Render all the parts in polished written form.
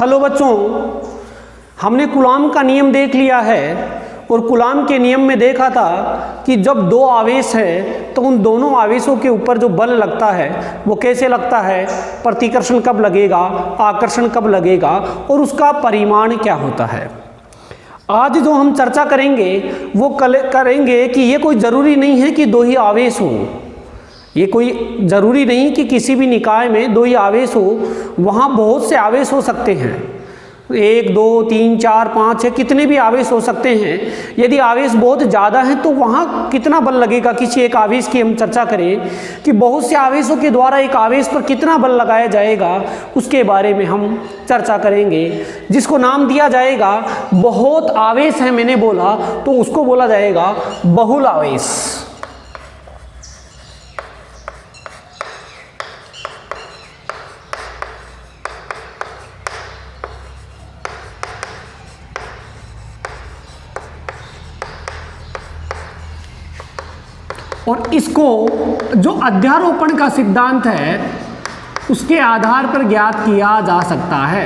Hello बच्चों, हमने Coulomb का नियम देख लिया है और कूलॉम के नियम में देखा था कि जब दो आवेश हैं तो उन दोनों आवेशों के ऊपर जो बल लगता है वो कैसे लगता है, प्रतिकर्षण कब लगेगा, आकर्षण कब लगेगा और उसका परिमाण क्या होता है। आज जो हम चर्चा करेंगे वो करेंगे कि ये कोई ज़रूरी नहीं है कि दो ही आवेश हों, ये कोई ज़रूरी नहीं कि किसी भी निकाय में दो ही आवेश हो, वहाँ बहुत से आवेश हो सकते हैं, 1 2 3 4 5 6 कितने भी आवेश हो सकते हैं। यदि आवेश बहुत ज़्यादा है तो वहाँ कितना बल लगेगा, किसी एक आवेश की हम चर्चा करें कि बहुत से आवेशों के द्वारा एक आवेश पर कितना बल लगाया जाएगा, उसके बारे में हम चर्चा करेंगे, जिसको नाम दिया जाएगा बहुत आवेश है। मैंने बोला तो उसको बोला जाएगा बहुल आवेश। और इसको जो अध्यारोपण का सिद्धांत है उसके आधार पर ज्ञात किया जा सकता है।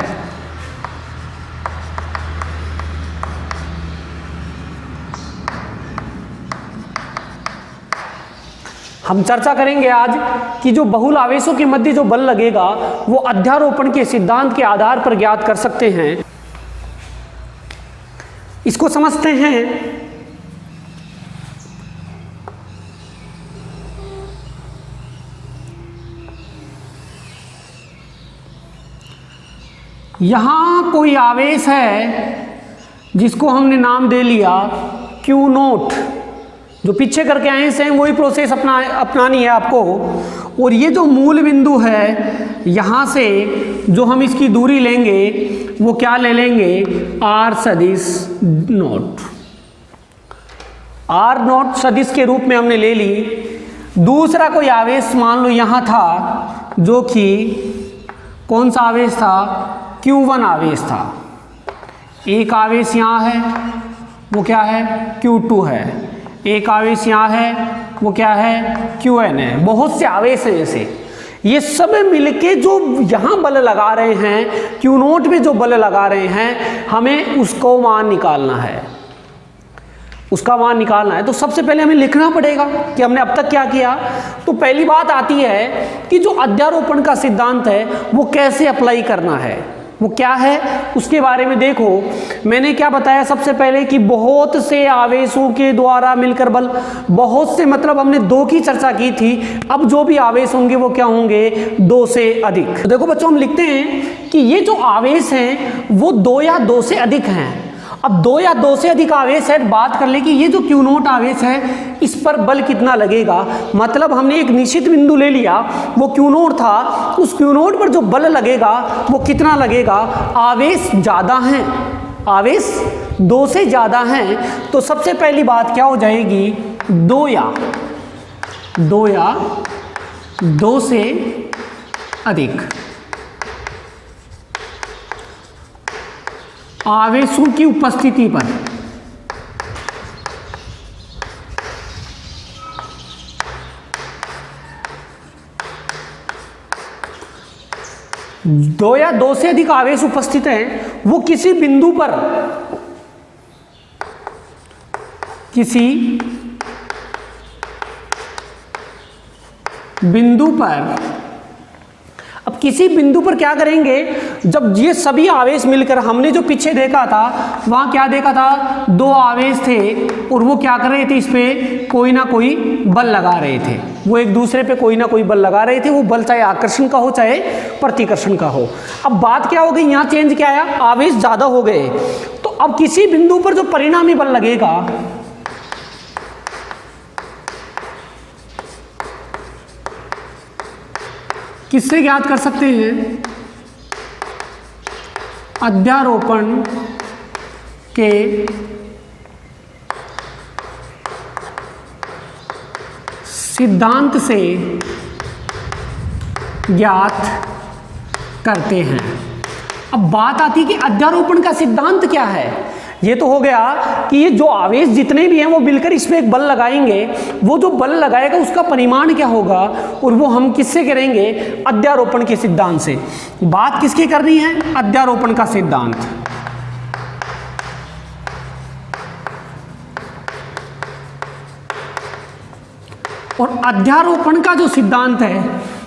हम चर्चा करेंगे आज कि जो बहुल आवेशों के मध्य जो बल लगेगा वो अध्यारोपण के सिद्धांत के आधार पर ज्ञात कर सकते हैं। इसको समझते हैं। यहाँ कोई आवेश है जिसको हमने नाम दे लिया Q0, जो पीछे करके आए हैं वही प्रोसेस अपनानी है आपको। और ये जो मूल बिंदु है यहाँ से जो हम इसकी दूरी लेंगे वो क्या ले लेंगे, R सदिश नोट, R नोट सदिश के रूप में हमने ले ली। दूसरा कोई आवेश मान लो यहाँ था, जो कि कौन सा आवेश था, Q1 आवेश था। एक आवेश यहाँ है वो क्या है, Q2 है। एक आवेश यहाँ है वो क्या है, Qn है। बहुत से आवेश हैं ऐसे, ये सब मिलके जो यहाँ बल लगा रहे हैं, Q0 पे जो बल लगा रहे हैं, हमें उसको मान निकालना है, उसका मान निकालना है। तो सबसे पहले हमें लिखना पड़ेगा कि हमने अब तक क्या किया। तो पहली बात आती है कि जो अध्यारोपण का सिद्धांत है वो कैसे अप्लाई करना है, वो क्या है उसके बारे में देखो। मैंने क्या बताया सबसे पहले कि बहुत से आवेशों के द्वारा मिलकर बल, बहुत से मतलब हमने दो की चर्चा की थी। अब जो भी आवेश होंगे वो क्या होंगे, दो से अधिक। तो देखो बच्चों, हम लिखते हैं कि ये जो आवेश हैं वो दो या दो से अधिक हैं। अब दो या दो से अधिक आवेश है, बात कर ले कि ये जो Q0 आवेश है इस पर बल कितना लगेगा। मतलब हमने एक निश्चित बिंदु ले लिया, वो Q0 था, उस Q0 पर जो बल लगेगा वो कितना लगेगा। आवेश ज़्यादा हैं, आवेश दो से ज़्यादा हैं, तो सबसे पहली बात क्या हो जाएगी, दो या दो से अधिक आवेशों की उपस्थिति पर दो या दो से अधिक आवेश उपस्थित हैं, वो किसी बिंदु पर अब किसी बिंदु पर क्या करेंगे, जब ये सभी आवेश मिलकर, हमने जो पीछे देखा था वहाँ क्या देखा था, दो आवेश थे और वो क्या कर रहे थे, इस पे कोई ना कोई बल लगा रहे थे, वो एक दूसरे पे कोई ना कोई बल लगा रहे थे। वो बल चाहे आकर्षण का हो चाहे प्रतिकर्षण का हो। अब बात क्या हो गई, यहाँ चेंज क्या आया, आवेश ज़्यादा हो गए। तो अब किसी बिंदु पर जो परिणामी बल लगेगा किससे ज्ञात कर सकते हैं, अध्यारोपण के सिद्धांत से ज्ञात करते हैं। अब बात आती है कि अध्यारोपण का सिद्धांत क्या है। ये तो हो गया कि ये जो आवेश जितने भी हैं वो मिलकर इस पे एक बल लगाएंगे, वो जो बल लगाएगा उसका परिमाण क्या होगा, और वो हम किससे करेंगे, अध्यारोपण के सिद्धांत से। बात किसकी करनी है, अध्यारोपण का सिद्धांत। और अध्यारोपण का जो सिद्धांत है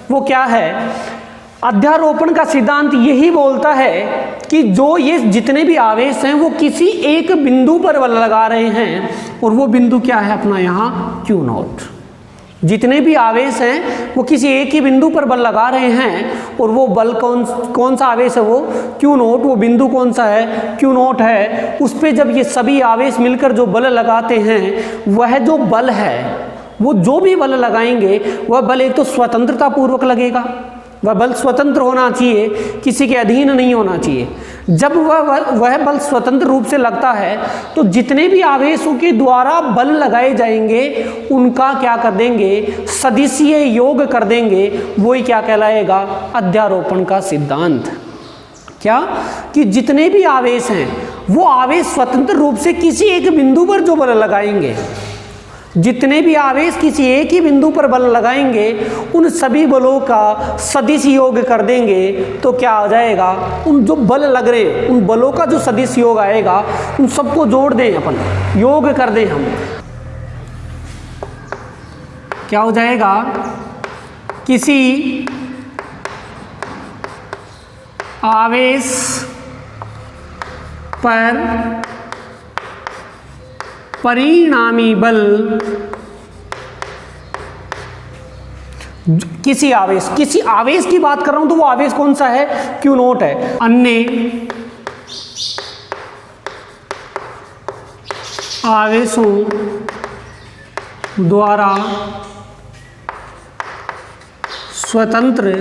वो क्या है, अध्यारोपण का सिद्धांत यही बोलता है कि जो ये जितने भी आवेश हैं वो किसी एक बिंदु पर बल लगा रहे हैं, और वो बिंदु क्या है अपना यहाँ Q0। जितने भी आवेश हैं वो किसी एक ही बिंदु पर बल लगा रहे हैं, और वो बल कौन सा आवेश है, वो Q0, वो बिंदु कौन सा है, Q0 है। उस पर जब ये सभी आवेश मिलकर जो बल लगाते हैं, वह जो बल है, वो जो भी बल लगाएंगे वह बल एक तो स्वतंत्रता पूर्वक लगेगा, वह बल स्वतंत्र होना चाहिए, किसी के अधीन नहीं होना चाहिए। जब वह बल स्वतंत्र रूप से लगता है तो जितने भी आवेशों के द्वारा बल लगाए जाएंगे उनका क्या कर देंगे, सदिशीय योग कर देंगे। वही क्या कहलाएगा, अध्यारोपण का सिद्धांत। क्या कि जितने भी आवेश हैं वो आवेश स्वतंत्र रूप से किसी एक बिंदु पर जो बल लगाएंगे, जितने भी आवेश किसी एक ही बिंदु पर बल लगाएंगे उन सभी बलों का सदिश योग कर देंगे। तो क्या आ जाएगा, उन जो बल लग रहे हैं उन बलों का जो सदिश योग आएगा उन सबको जोड़ दें, अपन योग कर दें हम, क्या हो जाएगा, किसी आवेश पर परिणामी बल, किसी आवेश की बात कर रहा हूं तो वो आवेश कौन सा है, Q0 है। अन्य आवेशों द्वारा स्वतंत्र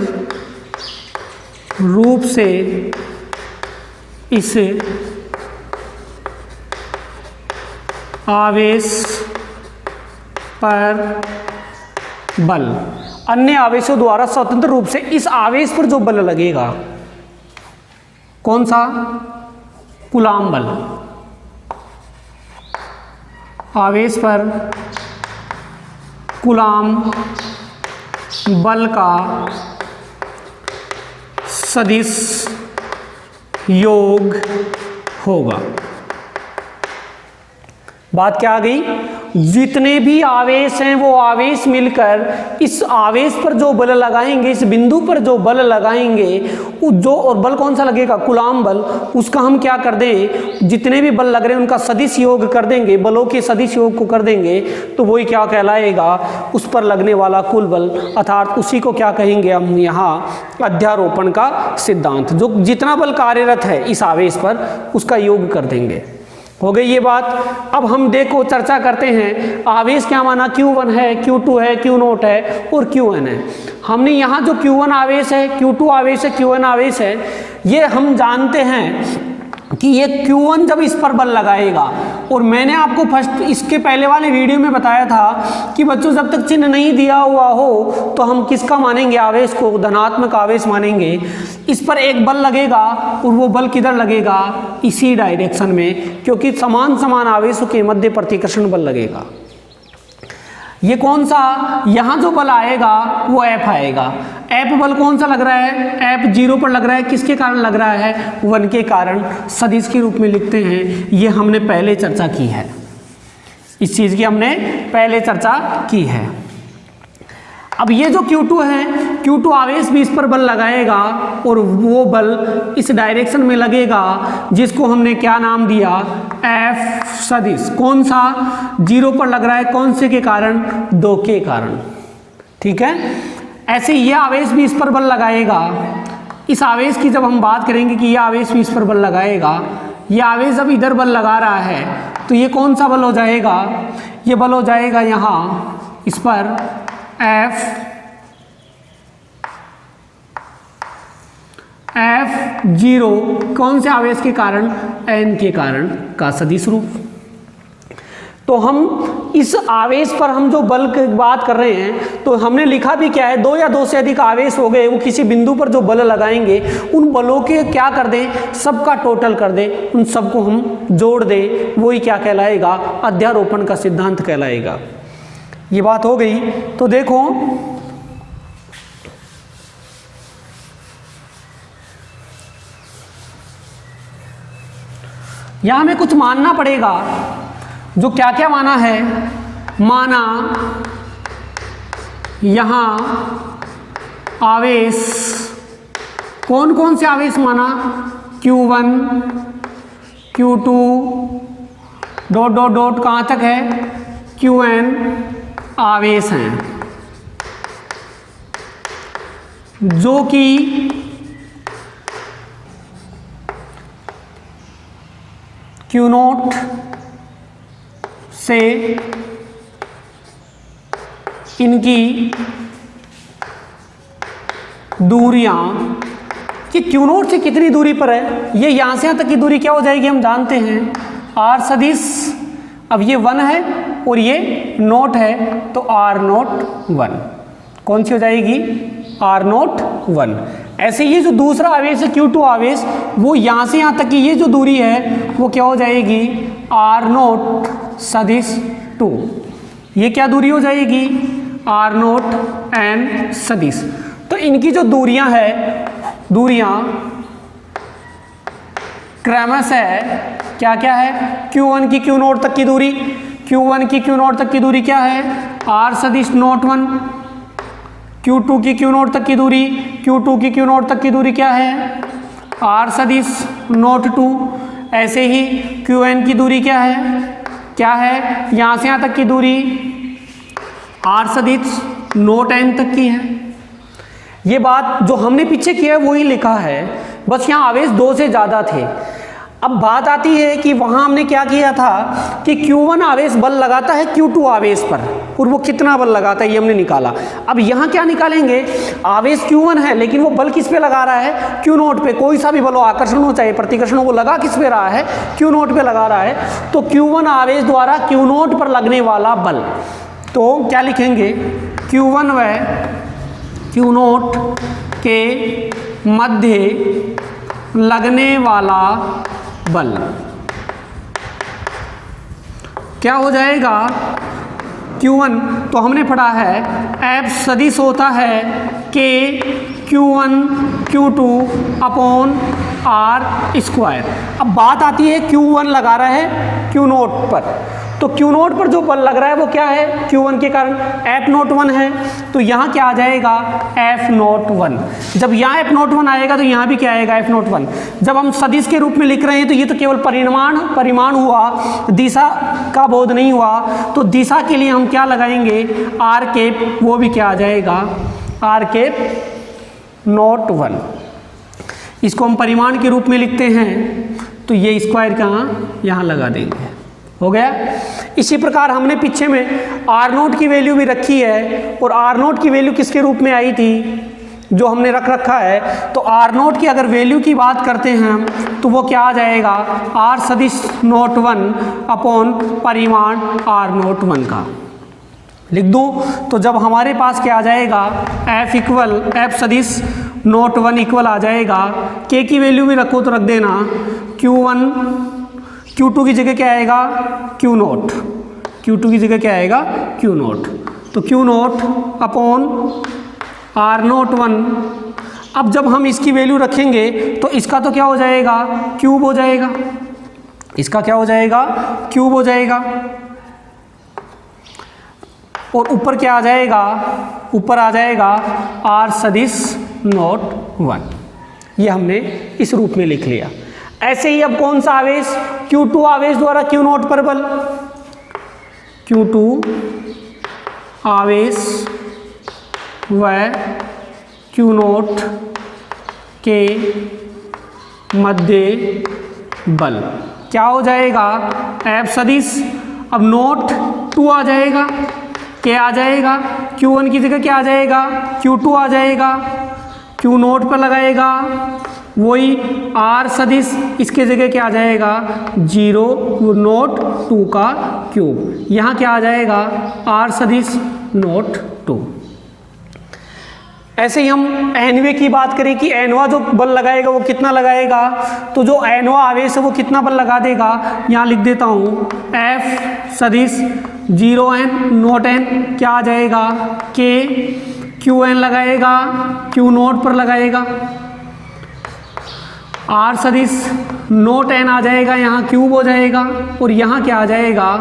रूप से इस आवेश पर बल, अन्य आवेशों द्वारा स्वतंत्र रूप से इस आवेश पर जो बल लगेगा, कौन सा, कूलाम बल। आवेश पर कूलाम बल का सदिश योग होगा। बात क्या आ गई, जितने भी आवेश हैं वो आवेश मिलकर इस आवेश पर जो बल लगाएंगे, इस बिंदु पर जो बल लगाएंगे, जो और बल कौन सा लगेगा, कूलाम बल, उसका हम क्या कर दें, जितने भी बल लग रहे हैं उनका सदिश योग कर देंगे, बलों के सदिश योग को कर देंगे। तो वही क्या कहलाएगा, उस पर लगने वाला कुल बल, अर्थात उसी को क्या कहेंगे हम यहाँ, अध्यारोपण का सिद्धांत। जो जितना बल कार्यरत है इस आवेश पर उसका योग कर देंगे। हो गई ये बात। अब हम देखो चर्चा करते हैं, आवेश क्या माना, Q1 है, Q2 है, Q0 है और Qn है। हमने यहाँ जो Q1 आवेश है, Q2 आवेश है, Qn आवेश है, ये हम जानते हैं कि ये Q1 जब इस पर बल लगाएगा, और मैंने आपको फर्स्ट इसके पहले वाले वीडियो में बताया था कि बच्चों जब तक चिन्ह नहीं दिया हुआ हो तो हम किसका मानेंगे, आवेश को धनात्मक आवेश मानेंगे। इस पर एक बल लगेगा और वो बल किधर लगेगा, इसी डायरेक्शन में, क्योंकि समान समान आवेशों के मध्य प्रतिकर्षण बल लगेगा। ये कौन सा, यहाँ जो बल आएगा वो F आएगा। F बल कौन सा लग रहा है, F 0 पर लग रहा है, किसके कारण लग रहा है, 1 के कारण, सदिश के रूप में लिखते हैं। ये हमने पहले चर्चा की है, इस चीज़ की हमने पहले चर्चा की है। अब ये जो Q2 है, Q2 आवेश भी इस पर बल लगाएगा और वो बल इस डायरेक्शन में लगेगा जिसको हमने क्या नाम दिया, F सदिश। कौन सा, 0 पर लग रहा है, कौन से के कारण, 2 के कारण। ठीक है, ऐसे ये आवेश भी इस पर बल लगाएगा। इस आवेश की जब हम बात करेंगे कि ये आवेश भी इस पर बल लगाएगा, ये आवेश जब इधर बल लगा रहा है तो ये कौन सा बल हो जाएगा, ये बल हो जाएगा यहाँ इस पर F0, कौन से आवेश के कारण, N के कारण का सदिश रूप। तो हम इस आवेश पर हम जो बल की बात कर रहे हैं तो हमने लिखा भी क्या है, दो या दो से अधिक आवेश हो गए, वो किसी बिंदु पर जो बल लगाएंगे उन बलों के क्या कर दें, सबका टोटल कर दें, उन सबको हम जोड़ दें, वही क्या कहलाएगा, अध्यारोपण का सिद्धांत कहलाएगा। ये बात हो गई। तो देखो यहां हमें कुछ मानना पड़ेगा। जो क्या क्या माना है, माना यहां आवेश, कौन कौन से आवेश माना, Q1 Q2 dot dot dot कहां तक है, Qn आवेश हैं जो कि Q0 से इनकी दूरियां, कि Q0 से कितनी दूरी पर है, ये यहां से यहां तक की दूरी क्या हो जाएगी, हम जानते हैं R सदिश। अब ये 1 है और ये नोट है, तो R0 1 कौन सी हो जाएगी, R0 1। ऐसे ये जो दूसरा आवेश है Q2 आवेश, वो यहां से यहां तक की ये जो दूरी है वो क्या हो जाएगी, R0 सदिश 2। ये क्या दूरी हो जाएगी, R0 n सदिश। तो इनकी जो दूरियां है, दूरियां क्रमश है क्या क्या है, Q1 की Q0 तक की दूरी, Q1 की Q0 तक की दूरी क्या है, R सदिश नोट 1। Q2 की Q0 तक की दूरी, Q2 की Q0 तक की दूरी क्या है, R सदिश नोट 2। ऐसे ही Qn की दूरी क्या है, यहाँ से यहाँ तक की दूरी R सदिश नोट n तक की है। ये बात जो हमने पीछे किया है वही लिखा है, बस यहाँ आवेश 2 से ज़्यादा थे। अब बात आती है कि वहाँ हमने क्या किया था कि Q1 आवेश बल लगाता है Q2 आवेश पर, और वो कितना बल लगाता है ये हमने निकाला। अब यहाँ क्या निकालेंगे, आवेश Q1 है लेकिन वो बल किस पे लगा रहा है, Q0 पे। कोई सा भी बल हो, आकर्षण हो चाहे प्रतिकर्षण हो, वो लगा किस पे रहा है, Q0 पे लगा रहा है। तो Q1 आवेश द्वारा Q0 पर लगने वाला बल, तो क्या लिखेंगे, Q1 व Q0 के मध्य लगने वाला बल क्या हो जाएगा, Q1 तो हमने पढ़ा है F सदिश होता है K Q1 Q2 upon R square. अब बात आती है Q1 लगा रहा है Q0 पर, तो Q0 पर जो बल लग रहा है वो क्या है, Q1 के कारण F0 1 है, तो यहाँ क्या आ जाएगा, F0 1। जब यहाँ F0 1 आएगा तो यहाँ भी क्या आएगा, F0 1। जब हम सदिश के रूप में लिख रहे हैं तो ये तो केवल परिमाण हुआ, दिशा का बोध नहीं हुआ। तो दिशा के लिए हम क्या लगाएंगे, R कैप, वो भी क्या आ जाएगा, R कैप नोट 1। इसको हम परिमाण के रूप में लिखते हैं तो ये स्क्वायर कहाँ, यहाँ लगा देंगे, हो गया। इसी प्रकार हमने पीछे में R0 की वैल्यू भी रखी है, और R0 की वैल्यू किसके रूप में आई थी, जो हमने रख रखा है। तो R0 की अगर वैल्यू की बात करते हैं तो वो क्या आ जाएगा, R सदिश नोट 1 अपॉन परिमाण R0 1 का लिख दूँ। तो जब हमारे पास क्या आ जाएगा, F सदिश नोट 1 इक्वल आ जाएगा, K की वैल्यू भी रखो तो रख देना, Q1 Q2 की जगह क्या आएगा, Q0, Q2 की जगह क्या आएगा, Q0। तो Q0 अपॉन R0 1। अब जब हम इसकी वैल्यू रखेंगे तो इसका तो क्या हो जाएगा, क्यूब हो जाएगा, इसका क्या हो जाएगा, क्यूब हो जाएगा। और ऊपर क्या आ जाएगा, ऊपर आ जाएगा R सदिश नोट 1। ये हमने इस रूप में लिख लिया। ऐसे ही अब कौन सा आवेश, Q2 आवेश द्वारा Q0 पर बल, Q2 आवेश व Q0 के मध्य बल क्या हो जाएगा, F सदिश, अब नोट 2 आ जाएगा, क्या आ जाएगा, Q1 की जगह क्या आ जाएगा, Q2 आ जाएगा, Q0 पर लगाएगा, वही R सदिश, इसके जगह क्या आ जाएगा, 0 नोट 2 का क्यूब। यहाँ क्या आ जाएगा r सदिश नॉट 2। ऐसे ही हम nवे की बात करें कि nवा जो बल लगाएगा वो कितना लगाएगा, तो जो nवा आवेश है वो कितना बल लगा देगा, यहाँ लिख देता हूँ F सदिश 0n नोट n क्या आ जाएगा K QN लगाएगा Q नोट पर लगाएगा, R सदिश नोट n आ जाएगा यहाँ क्यूब हो जाएगा, और यहाँ क्या आ जाएगा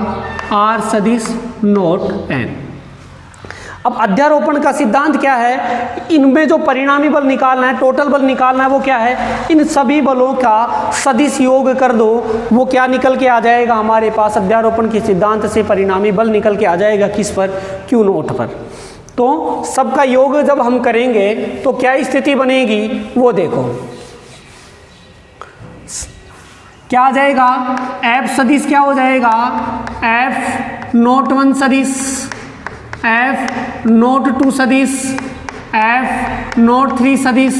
R सदिश नोट n। अब अध्यारोपण का सिद्धांत क्या है, इनमें जो परिणामी बल निकालना है, टोटल बल निकालना है, वो क्या है, इन सभी बलों का सदिश योग कर दो, वो क्या निकल के आ जाएगा हमारे पास अध्यारोपण के सिद्धांत से परिणामी बल निकल के आ जाएगा किस पर, क्यू नोट पर। तो सबका योग जब हम करेंगे तो क्या स्थिति बनेगी वो देखो, क्या आ जाएगा F सदिश क्या हो जाएगा F नोट 1 सदिश, F नोट 2 सदिश, F नोट 3 सदिश,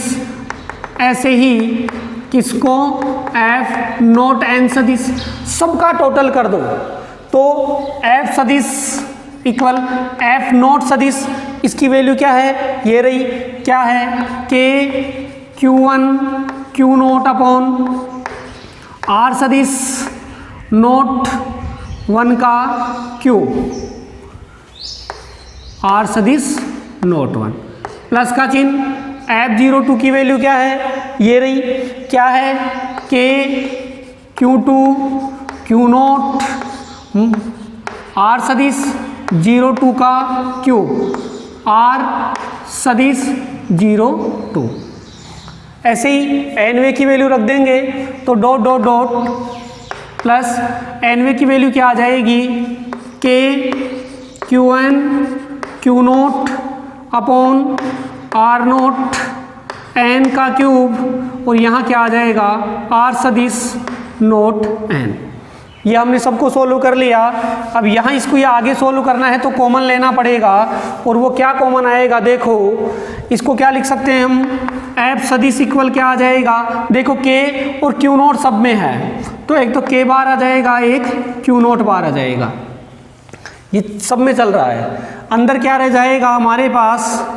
ऐसे ही किसको F नोट n सदिश, सबका टोटल कर दो तो F सदिश इक्वल F नोट सदिश, इसकी वैल्यू क्या है, ये रही, क्या है K Q1 Q naught upon R सदिश नोट 1 का क्यूब, R सदिश नोट 1 प्लस का चिन्ह F02 की वैल्यू क्या है, ये रही, क्या है K Q2 Q note R सदिश 02 का क्यूब, R सदिश 02। ऐसे ही nवे की वैल्यू रख देंगे तो डॉट डॉट डॉट प्लस nवे की वैल्यू क्या आ जाएगी K QN Q naught upon R note n का क्यूब, और यहाँ क्या आ जाएगा R सदिश नोट n। ये हमने सबको सोल्व कर लिया। अब यहाँ इसको ये आगे सोल्व करना है तो कॉमन लेना पड़ेगा, और वो क्या कॉमन आएगा देखो, इसको क्या लिख सकते हैं हम, F सदिश इक्वल क्या आ जाएगा, देखो K और Q नोट सब में है, तो एक तो K बार आ जाएगा, एक Q नोट बार आ जाएगा, ये सब में चल रहा है। अंदर क्या रह जाएगा हमारे पास,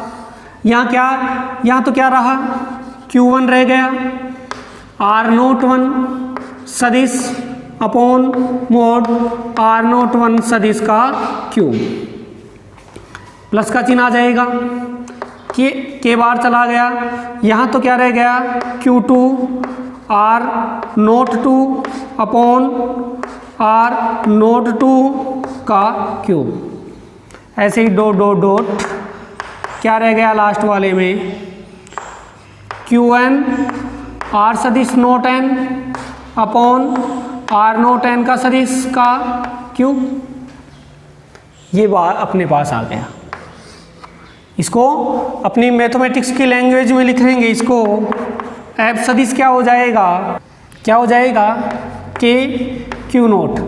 यहाँ क्या, यहाँ तो क्या रहा Q1 रह गया, R नोट 1 सदिश अपॉन मोड R नोट 1 सदिश का क्यूब, प्लस का चिन्ह आ जाएगा, के बार चला गया, यहाँ तो क्या रह गया Q2 R note 2 upon R note 2 का क्यूब। ऐसे ही डॉट डॉट डॉट क्या रह गया लास्ट वाले में, QN R सदिश note n upon R note n का सदिश का क्यूब। ये बार अपने पास आ गया। इसको अपनी मैथमेटिक्स की लैंग्वेज में लिखेंगे, इसको F सदिश क्या हो जाएगा, क्या हो जाएगा K Q नोट।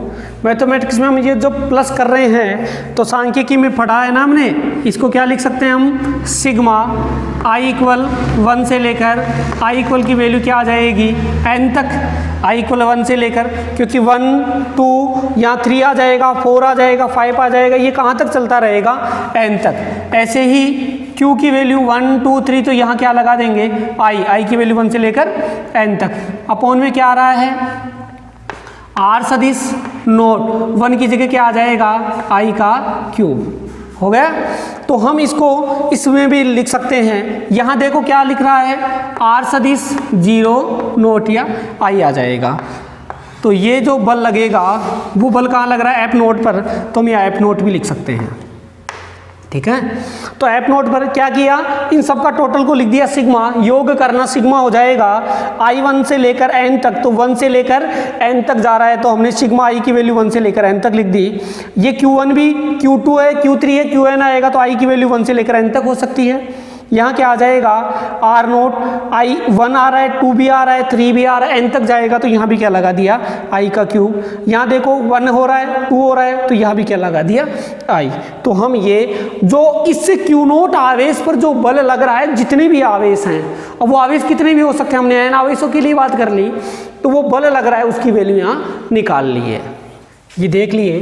मैथमेटिक्स में हम ये जो प्लस कर रहे हैं तो सांख्यिकी में पढ़ा है ना हमने, इसको क्या लिख सकते हैं हम, सिग्मा I इक्वल 1 से लेकर I इक्वल की वैल्यू क्या आ जाएगी n तक, I इक्वल 1 से लेकर, क्योंकि 1 2 यहाँ 3 आ जाएगा, 4 आ जाएगा, 5 आ जाएगा, ये कहाँ तक चलता रहेगा n तक। ऐसे ही Q की वैल्यू 1 2 3, तो यहाँ क्या लगा देंगे I की वैल्यू 1 से लेकर n तक, अपॉन में क्या आ रहा है R सदिश नोट 1 की जगह क्या आ जाएगा I का क्यूब। हो गया, तो हम इसको इसमें भी लिख सकते हैं। यहाँ देखो क्या लिख रहा है, R सदिश 0 नोट या I आ जाएगा, तो ये जो बल लगेगा वो बल कहाँ लग रहा है, F नोट पर, तो हम यहाँ F नोट भी लिख सकते हैं। ठीक है, तो F नोट पर क्या किया, इन सब का टोटल को लिख दिया, सिग्मा योग करना, सिग्मा हो जाएगा I1 से लेकर n तक, तो 1 से लेकर n तक जा रहा है, तो हमने सिग्मा I की वैल्यू 1 से लेकर n तक लिख दी। ये Q1 भी Q2 है, Q3 है, Qn आएगा, तो I की वैल्यू 1 से लेकर n तक हो सकती है। यहाँ क्या आ जाएगा R नोट I1 आ रहा है, 2 भी आ रहा है, 3 भी आ रहा है, n तक जाएगा, तो यहाँ भी क्या लगा दिया I का क्यूब। यहाँ देखो 1 हो रहा है, 2 हो रहा है, तो यहाँ भी क्या लगा दिया I। तो हम ये जो इससे Q नोट आवेश पर जो बल लग रहा है, जितने भी आवेश हैं, और वो आवेश कितने भी हो सकते हैं, हमने n आवेशों के लिए बात कर ली, तो वो बल लग रहा है उसकी वैल्यू यहाँ निकाल ली है। ये देख लिए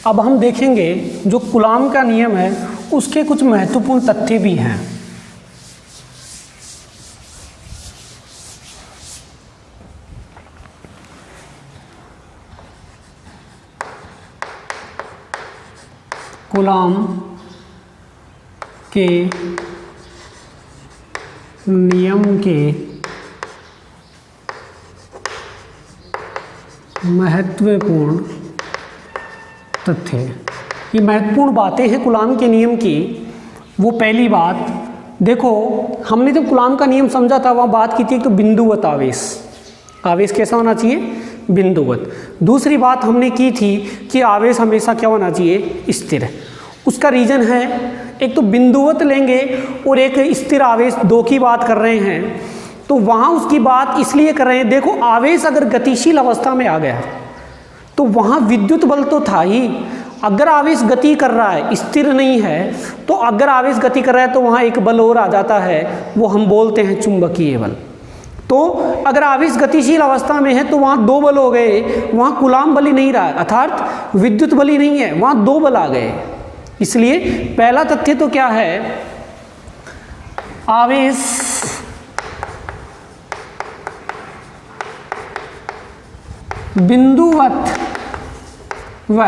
अब हम देखेंगे जो कूलाम का नियम है उसके कुछ महत्वपूर्ण तथ्य भी हैं। कूलाम के नियम के महत्वपूर्ण तथ्य, ये महत्वपूर्ण बातें हैं कूलाम के नियम की। वो पहली बात देखो, हमने जब कूलाम का नियम समझा था वहाँ बात की थी तो बिंदुवत आवेश, आवेश कैसा होना चाहिए, बिंदुवत। दूसरी बात हमने की थी कि आवेश हमेशा क्या होना चाहिए, स्थिर। उसका रीजन है, एक तो बिंदुवत लेंगे और एक स्थिर आवेश, दो की बात कर रहे हैं, तो वहाँ उसकी बात इसलिए कर रहे हैं, देखो आवेश अगर गतिशील अवस्था में आ गया तो वहाँ विद्युत बल तो था ही, अगर आवेश गति कर रहा है, स्थिर नहीं है, तो अगर आवेश गति कर रहा है तो वहाँ एक बल और आ जाता है, वो हम बोलते हैं चुंबकीय बल। तो अगर आवेश गतिशील अवस्था में है तो वहाँ दो बल हो गए, वहाँ कूलाम बल ही नहीं रहा, अर्थात विद्युत बल ही नहीं है, वहाँ दो बल आ गए। इसलिए पहला तथ्य तो क्या है, आवेश बिंदुवत व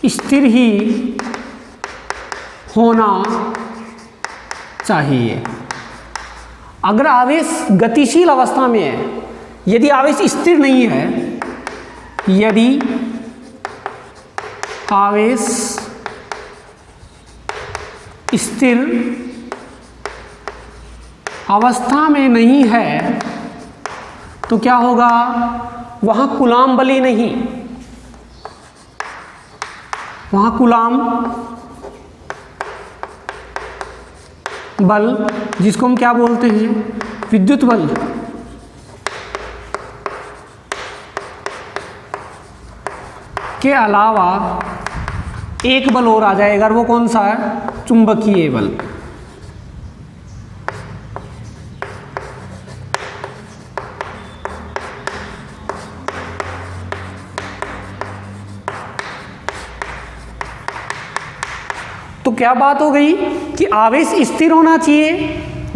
स्थिर ही होना चाहिए। अगर आवेश गतिशील अवस्था में है, यदि आवेश स्थिर नहीं है, यदि आवेश स्थिर अवस्था में नहीं है तो क्या होगा, वहाँ कूलाम बल ही नहीं, वहाँ कूलाम बल, जिसको हम क्या बोलते हैं, विद्युत बल, के अलावा एक बल और आ जाएगा, वो कौन सा है, चुंबकीय बल। तो क्या बात हो गई कि आवेश स्थिर होना चाहिए,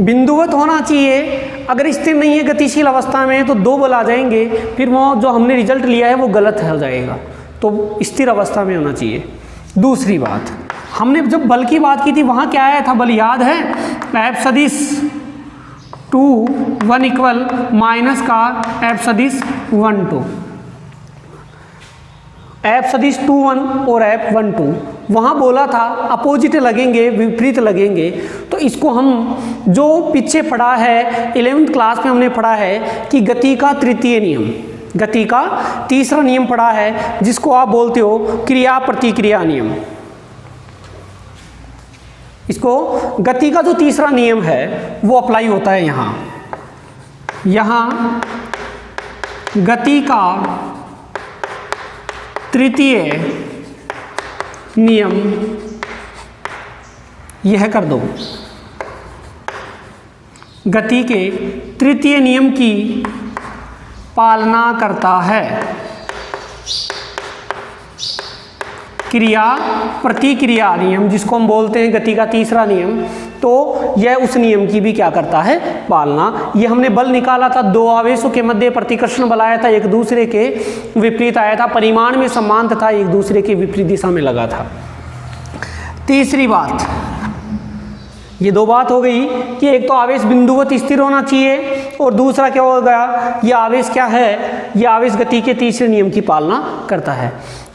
बिंदुवत होना चाहिए, अगर स्थिर नहीं है, गतिशील अवस्था में है तो दो बल आ जाएंगे, फिर वो जो हमने रिजल्ट लिया है वो गलत हो जाएगा, तो स्थिर अवस्था में होना चाहिए। दूसरी बात, हमने जब बल की बात की थी वहाँ क्या आया था, बल याद है, F सदिश 2 1 इक्वल माइनस का F सदिश 1 2, F सदिश 2 1 और F 1 2, वहाँ बोला था अपोजिट लगेंगे, विपरीत लगेंगे। तो इसको हम जो पीछे पढ़ा है 11th क्लास में हमने पढ़ा है कि गति का तृतीय नियम, गति का तीसरा नियम पढ़ा है, जिसको आप बोलते हो क्रिया प्रतिक्रिया नियम। इसको गति का जो तीसरा नियम है वो अप्लाई होता है यहाँ, यहाँ गति का तृतीय नियम यह कर दो, गति के तृतीय नियम की पालना करता है, क्रिया प्रतिक्रिया नियम, जिसको हम बोलते हैं गति का तीसरा नियम, तो यह उस नियम की भी क्या करता है, पालना। ये हमने बल निकाला था, दो आवेशों के मध्य प्रतिकर्षण बल आया था, एक दूसरे के विपरीत आया था, परिमाण में समान तथा एक दूसरे के विपरीत दिशा में लगा था। तीसरी बात, ये दो बात हो गई कि एक तो आवेश बिंदुवत स्थिर होना चाहिए और दूसरा क्या हो गया, ये आवेश क्या है, ये आवेश गति के तीसरे नियम की पालना करता है।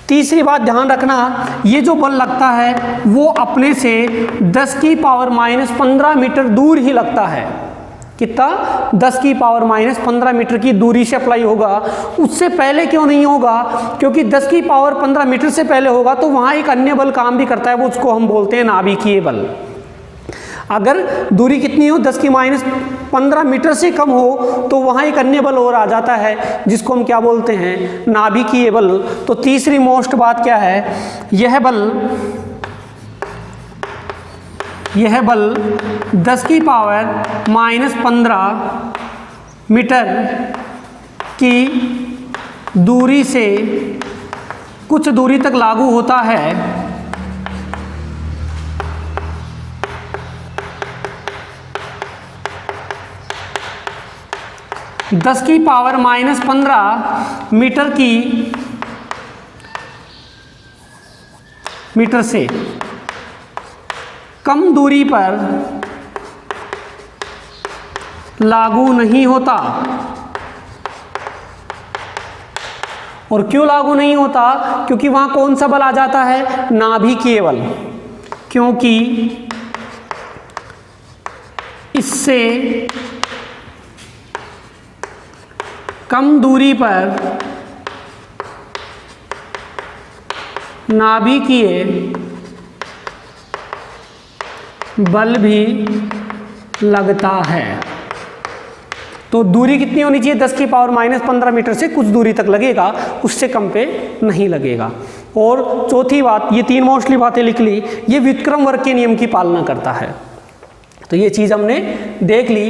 तीसरी बात ध्यान रखना, ये जो बल लगता है वो अपने से 10 की पावर माइनस 15 मीटर दूर ही लगता है। कितना, 10 की पावर माइनस 15 मीटर की दूरी से अप्लाई होगा। उससे पहले क्यों नहीं होगा, क्योंकि 10 की पावर 15 मीटर से पहले होगा तो वहाँ एक अन्य बल काम भी करता है, वो उसको हम बोलते हैं नाभिकीय बल। अगर दूरी कितनी हो, 10 की माइनस 15 मीटर से कम हो, तो वहाँ एक अन्य बल और आ जाता है, जिसको हम क्या बोलते हैं, नाभिकीय बल। तो तीसरी मोस्ट बात क्या है, यह बल 10 की पावर माइनस 15 मीटर की दूरी से कुछ दूरी तक लागू होता है, (10⁻15) मीटर से कम दूरी पर लागू नहीं होता। और क्यों लागू नहीं होता? क्योंकि वहां कौन सा बल आ जाता है? नाभिकीय बल। क्योंकि इससे कम दूरी पर नाभिकीय बल भी लगता है। तो दूरी कितनी होनी चाहिए? 10⁻15 मीटर से कुछ दूरी तक लगेगा, उससे कम पे नहीं लगेगा। और चौथी बात, ये तीन मोस्टली बातें लिख ली, ये व्युत्क्रम वर्ग के नियम की पालना करता है। तो ये चीज़ हमने देख ली।